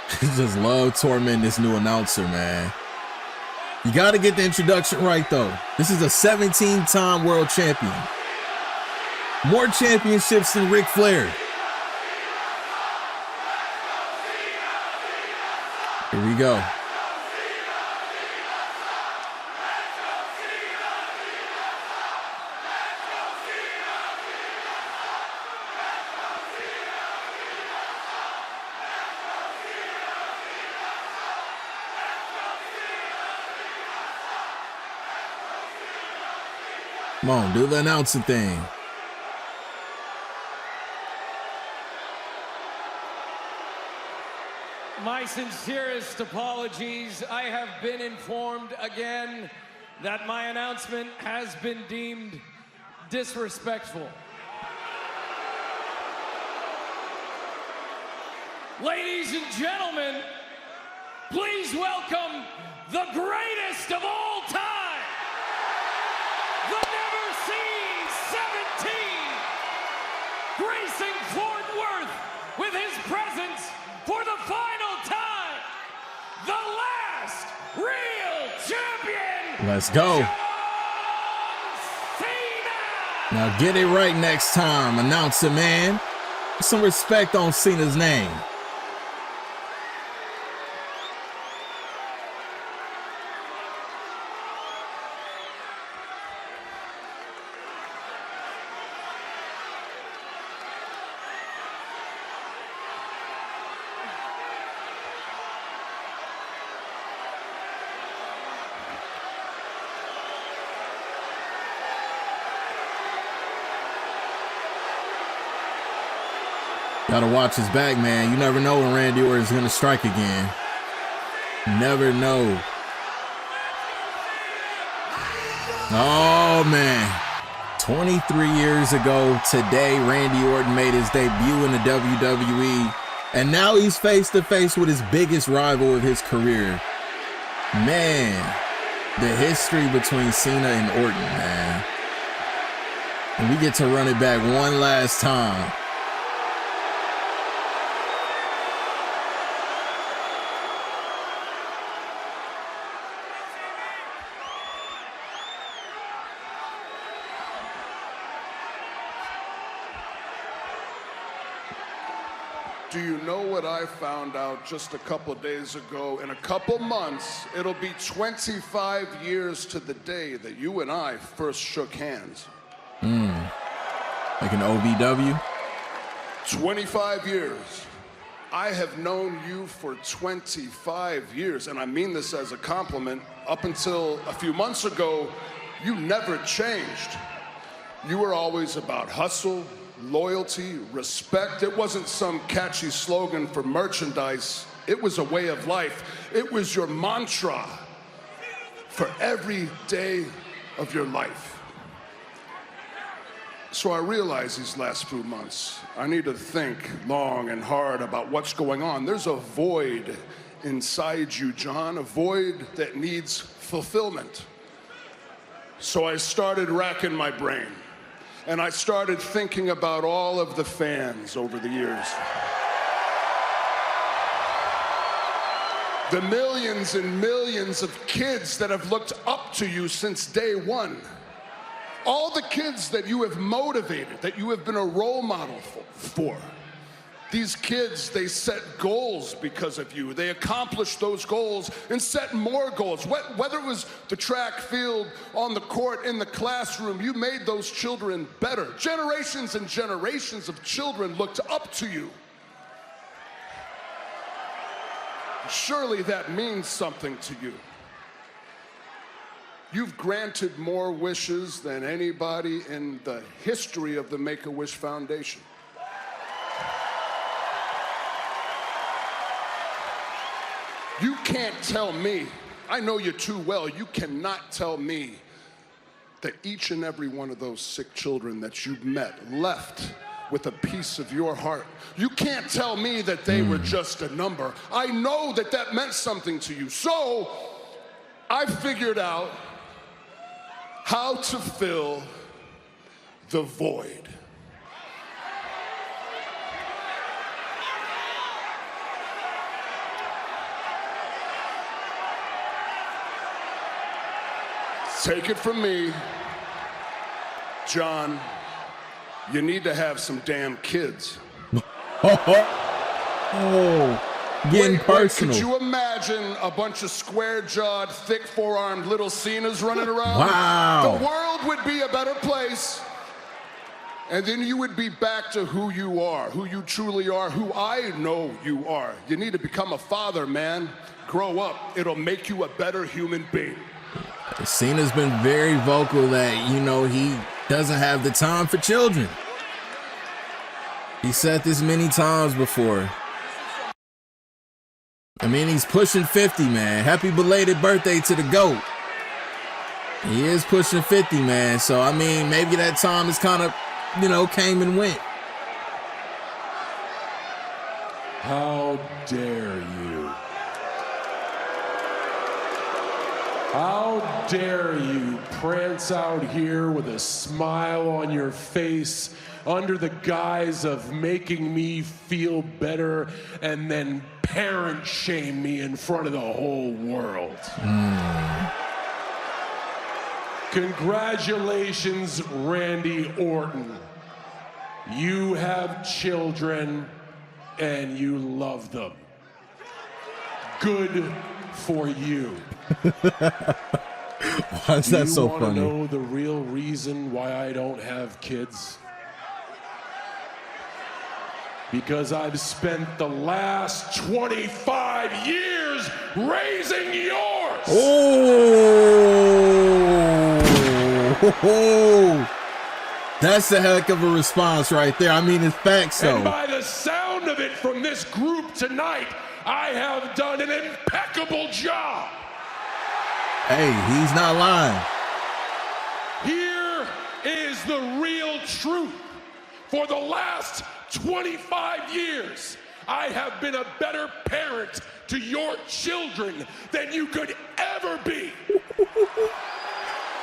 Just love tormenting this new announcer, man. You got to get the introduction right, though. This is a 17-time world champion. More championships than Ric Flair. Here we go. Come on, do the announcing thing. My sincerest apologies. I have been informed again that my announcement has been deemed disrespectful. Ladies and gentlemen, please welcome the greatest of all time, the never-seen 17, gracing Fort Worth with his presence for the final time, the last real champion. Let's go. Cena. Now get it right next time, announcer man. Put some respect on Cena's name. Gotta watch his back, man. You never know when Randy Orton is gonna strike again. Never know. Oh, man. 23 years ago today, Randy Orton made his debut in the WWE, and now he's face to face with his biggest rival of his career. Man, the history between Cena and Orton, man. And we get to run it back one last time. Do you know what I found out just a couple days ago? In a couple months, it'll be 25 years to the day that you and I first shook hands. Like an OVW? 25 years. I have known you for 25 years, and I mean this as a compliment. Up until a few months ago, you never changed. You were always about hustle, loyalty, respect. It wasn't some catchy slogan for merchandise. It was a way of life. It was your mantra for every day of your life. So I realized these last few months, I need to think long and hard about what's going on. There's a void inside you, John, a void that needs fulfillment. So I started racking my brain. And I started thinking about all of the fans over the years. The millions and millions of kids that have looked up to you since day one. All the kids that you have motivated, that you have been a role model for. These kids, they set goals because of you. They accomplished those goals and set more goals. Whether it was the track field, on the court, in the classroom, you made those children better. Generations and generations of children looked up to you. Surely that means something to you. You've granted more wishes than anybody in the history of the Make-A-Wish Foundation. You can't tell me, I know you too well, you cannot tell me that each and every one of those sick children that you've met left with a piece of your heart. You can't tell me that they were just a number. I know that that meant something to you. So I figured out how to fill the void. take it from me, John, you need to have some damn kids. Getting personal. Could you imagine a bunch of square-jawed, thick four-armed little Cenas running around? Wow. The world would be a better place. And then you would be back to who you are, who you truly are, who I know you are. You need to become a father, man. Grow up. It'll make you a better human being. Cena's been very vocal that, you know, he doesn't have the time for children. He said this many times before. I mean, he's pushing 50, man. Happy belated birthday to the GOAT. He is pushing 50, man. So, I mean, maybe that time is kind of, you know, came and went. How dare you? How dare you prance out here with a smile on your face under the guise of making me feel better and then parent shame me in front of the whole world. Congratulations, Randy Orton. You have children and you love them. Good for you. Why is that so funny? You want to know the real reason why I don't have kids? Because I've spent the last 25 years raising yours. Oh, that's a heck of a response right there. I mean, it's facts, though. And by the sound of it from this group tonight, I have done an impeccable job. Hey, he's not lying. Here is the real truth. For the last 25 years, I have been a better parent to your children than you could ever be.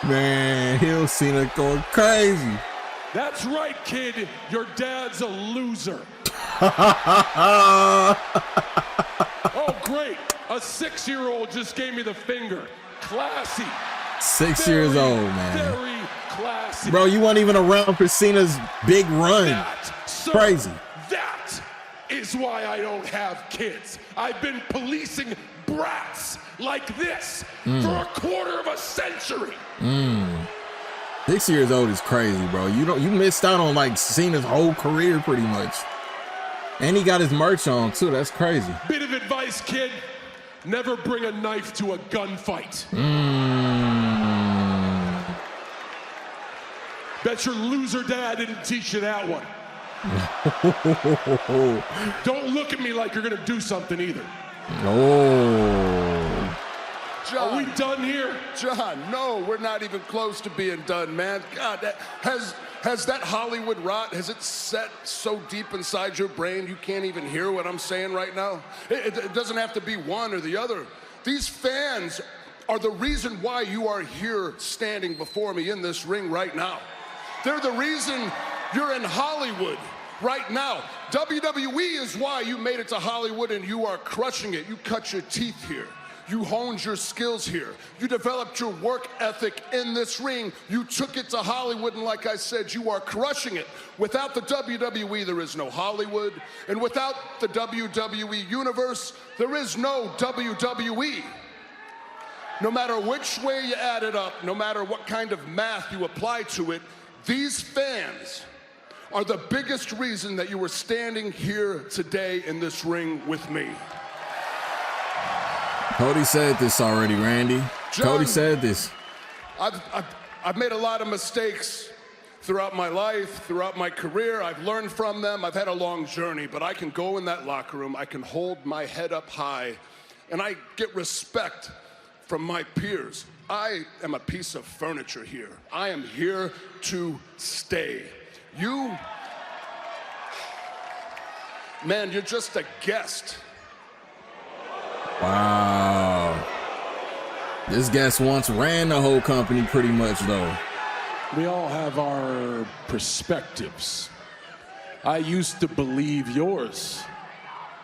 Man, Hill Cena going crazy. That's right, kid. Your dad's a loser. Oh, great. A 6-year-old just gave me the finger. Classy. 6 years old, man. Very classy. Bro, you weren't even around for Cena's big run. Crazy. That is why I don't have kids. I've been policing brats like this for a quarter of a century. 6 years old is crazy, bro. You missed out on like Cena's whole career pretty much. And he got his merch on too. That's crazy. Bit of advice, kid. Never bring a knife to a gunfight. Bet your loser dad didn't teach you that one. Don't look at me like you're gonna do something either. Oh. John, are we done here? John, no, we're not even close to being done, man. God, has that Hollywood rot, has it set so deep inside your brain you can't even hear what I'm saying right now? It doesn't have to be one or the other. These fans are the reason why you are here standing before me in this ring right now. They're the reason you're in Hollywood right now. WWE is why you made it to Hollywood and you are crushing it. You cut your teeth here. You honed your skills here. You developed your work ethic in this ring. You took it to Hollywood, and like I said, you are crushing it. Without the WWE, there is no Hollywood. And without the WWE universe, there is no WWE. No matter which way you add it up, no matter what kind of math you apply to it, these fans are the biggest reason that you were standing here today in this ring with me. Cody said this already, Randy. John, Cody said this. I've made a lot of mistakes throughout my life, throughout my career. I've learned from them. I've had a long journey, but I can go in that locker room. I can hold my head up high, and I get respect from my peers. I am a piece of furniture here. I am here to stay. You, man, you're just a guest. Wow. This guest once ran the whole company pretty much, though. We all have our perspectives. I used to believe yours,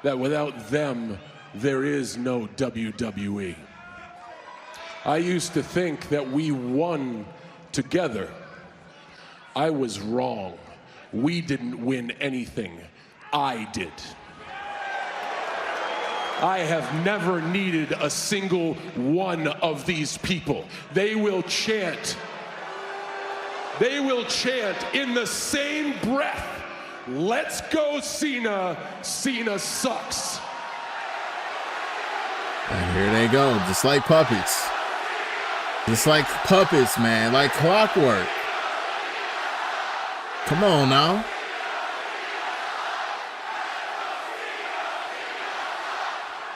that without them, there is no WWE. I used to think that we won together. I was wrong. We didn't win anything. I did. I have never needed a single one of these people. They will chant in the same breath, "Let's go, Cena. Cena sucks." And here they go, just like puppets. Just like puppets, man, like clockwork. Come on now.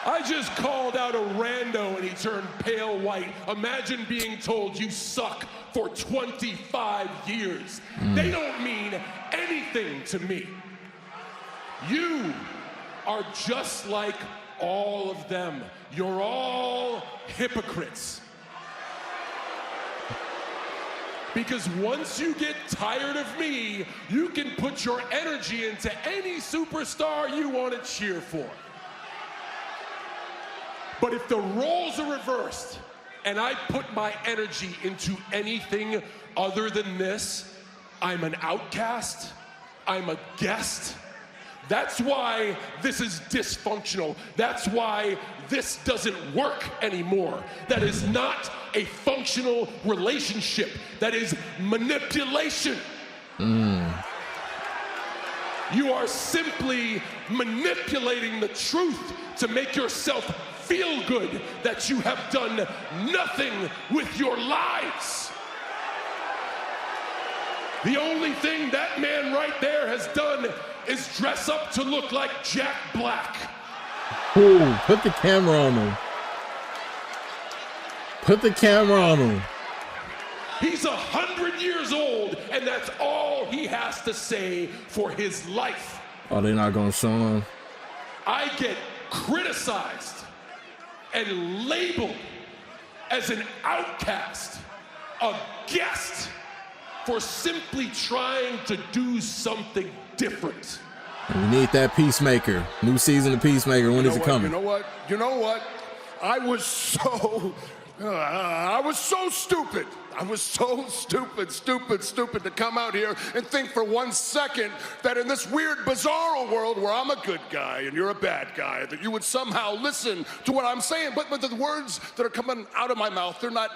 I just called out a rando and he turned pale white. Imagine being told you suck for 25 years. They don't mean anything to me. You are just like all of them. You're all hypocrites. Because once you get tired of me, you can put your energy into any superstar you want to cheer for. But if the roles are reversed and I put my energy into anything other than this, I'm an outcast, I'm a guest. That's why this is dysfunctional. That's why this doesn't work anymore. That is not a functional relationship. That is manipulation. You are simply manipulating the truth to make yourself feel good that you have done nothing with your lives. The only thing that man right there has done is dress up to look like Jack Black. Ooh, put the camera on him. Put the camera on him. He's 100 years old, and that's all he has to say for his life. Oh, they're not gonna show him. I get criticized and labeled as an outcast, a guest, for simply trying to do something different. We need that Peacemaker. New season of Peacemaker. When is it coming? You know what? You know what? I was so stupid. I was so stupid to come out here and think for 1 second that in this weird, bizarro world where I'm a good guy and you're a bad guy, that you would somehow listen to what I'm saying. But the words that are coming out of my mouth, they're not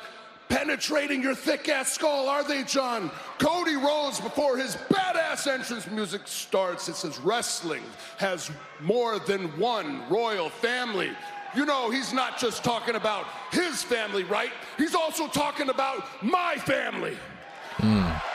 penetrating your thick-ass skull, are they, John? Cody Rhodes, before his badass entrance music starts, it says wrestling has more than one royal family. You know, he's not just talking about his family, right? He's also talking about my family.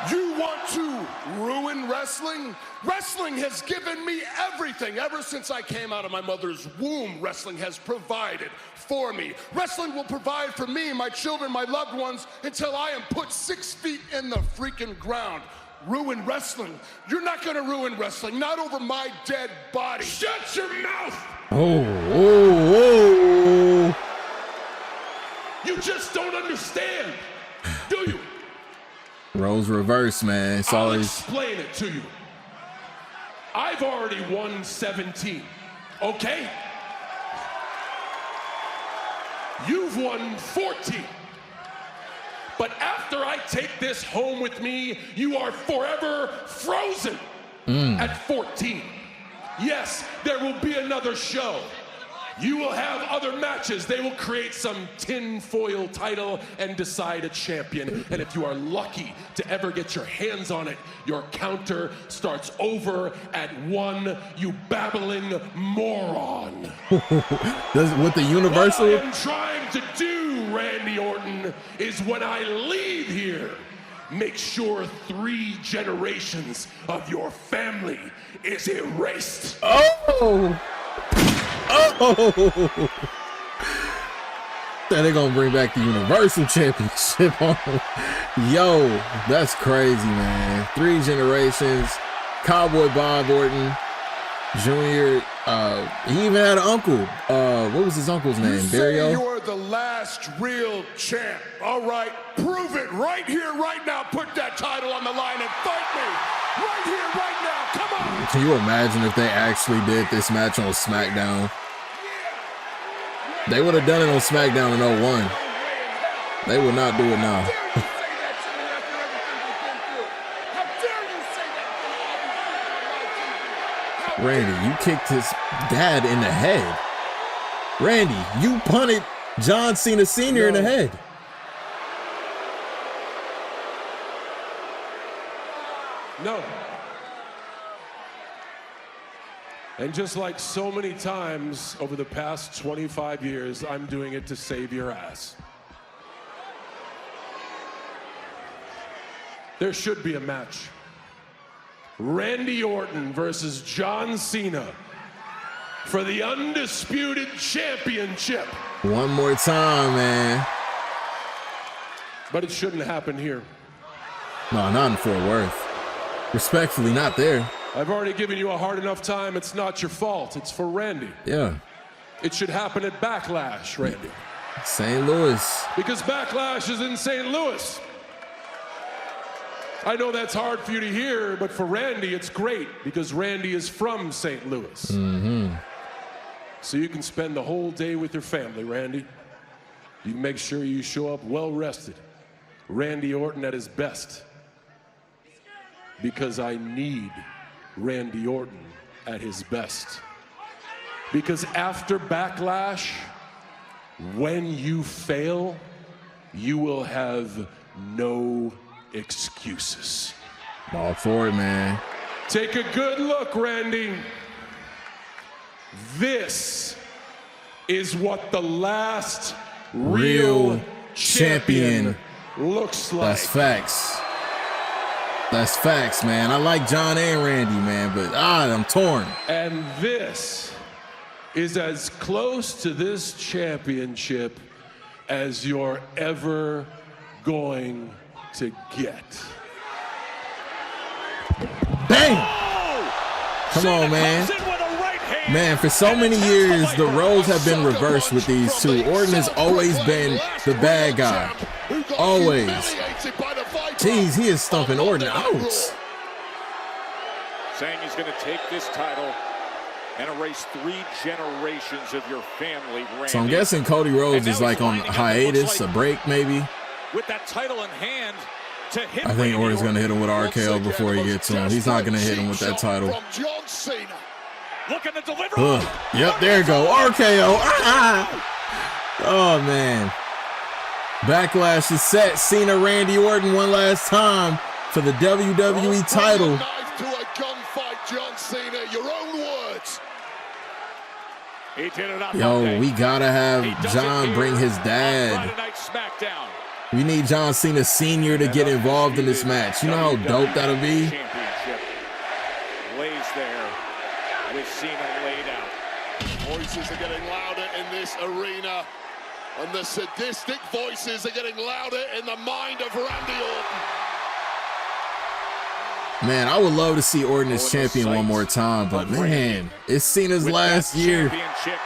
You want to ruin wrestling? Wrestling has given me everything. Ever since I came out of my mother's womb, wrestling has provided for me. Wrestling will provide for me, my children, my loved ones, until I am put 6 feet in the freaking ground. Ruin wrestling? You're not gonna ruin wrestling, not over my dead body. Shut your mouth! Oh. You just don't understand, do you? Roles reverse, man. It's I'll always... explain it to you. I've already won 17, okay? You've won 14. But after I take this home with me, you are forever frozen at 14. Yes, there will be another show. You will have other matches. They will create some tinfoil title and decide a champion. And if you are lucky to ever get your hands on it, your counter starts over at 1, you babbling moron. With the Universal? What I am trying to do, Randy Orton, is when I leave here, make sure 3 generations of your family is erased. Oh! Then they're gonna bring back the Universal Championship on him. Yo, that's crazy, man. 3 generations. Cowboy Bob Orton Jr. He even had an uncle. What was his uncle's name? You Barrio? say you're the last real champ. All right, prove it right here, right now. Put that title on the line and fight me. Right here, right now. Come on. Can you imagine if they actually did this match on SmackDown? They would have done it on SmackDown in 01. They will not do it now. How dare you say that to me after everything we've been through? How dare you say that to me on my TV? Randy, you kicked his dad in the head. Randy, you punted John Cena Sr. in the head. No. And just like so many times over the past 25 years, I'm doing it to save your ass. There should be a match. Randy Orton versus John Cena for the undisputed championship. One more time, man. But it shouldn't happen here. No, not in Fort Worth. Respectfully, not there. I've already given you a hard enough time. It's not your fault. It's for Randy. Yeah. It should happen at Backlash, Randy. St. Louis. Because Backlash is in St. Louis. I know that's hard for you to hear, but for Randy, it's great because Randy is from St. Louis. So you can spend the whole day with your family, Randy. You can make sure you show up well rested. Randy Orton at his best. Because I need Randy Orton at his best. Because after Backlash, when you fail, you will have no excuses. All for it, man. Take a good look, Randy. This is what the last real champion looks like. That's facts. That's facts, man. I like John and Randy, man, but I'm torn. And this is as close to this championship as you're ever going to get. Bang! Come on, man. Man, for so many years, the roles have been reversed with these two. Orton has always been the bad guy. Always. Jeez, he is stumping Orton out. Saying he's going to take this title and erase 3 generations of your family, Randy. So I'm guessing Cody Rhodes is like on hiatus, a break maybe. With that title in hand to hit I think Orton's going to hit him with RKO before he gets to him. He's not going to hit him with that title. Looking to deliver. Yep, there you go. RKO. Oh, man. Backlash is set. Cena, Randy Orton one last time for the WWE title. Knife to a gunfight, John Cena. Your own words. He did it on Yo, Monday. we got to have He does John it bring here his on dad. Friday Night SmackDown. We need John Cena Sr. to get involved in this match. You know how dope that'll be? Championship lays there with Cena laid out. Voices are getting louder in this arena, and the sadistic voices are getting louder in the mind of Randy Orton. Man, I would love to see Orton as champion one more time, but man, it's Cena's last year. Championship